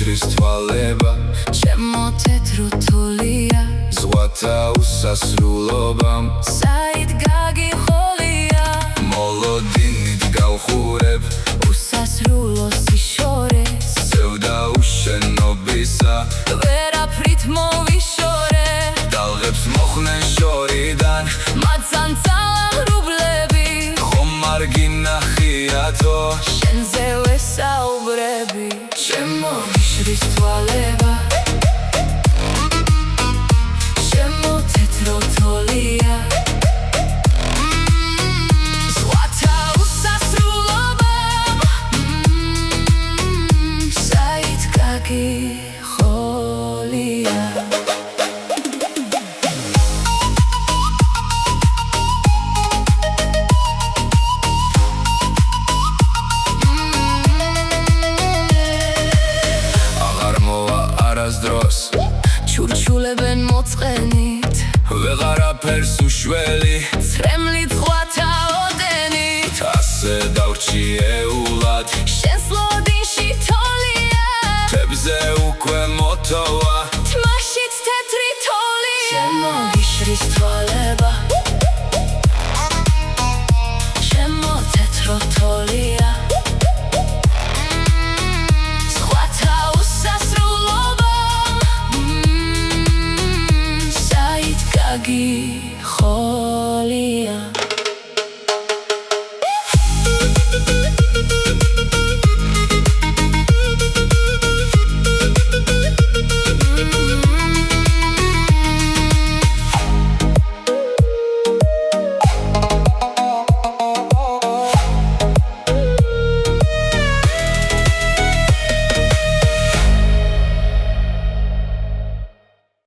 მოგიჟრის თვალება ჩემო თეთრო თოლია ზღვათა უსასრულობამ საით გაგიხოლია მოლოდინით გავხურებ უსასრულო სიშორეს ზევდა უშენობისა ვერაფრით მოვიშორე დალღებს მოხნენ შორიდან მათთან წალაღრუბლები ხომ არ გინახიათო შენზე ვესაუბრები ჩემო გიჟრის თვალება ჩემო თეთრო თოლია ზღვათა უსასრულობამ საით გაგიხოლია არასდროს ჩურჩულებენ მოწყენით ვეღარაფერს უშველი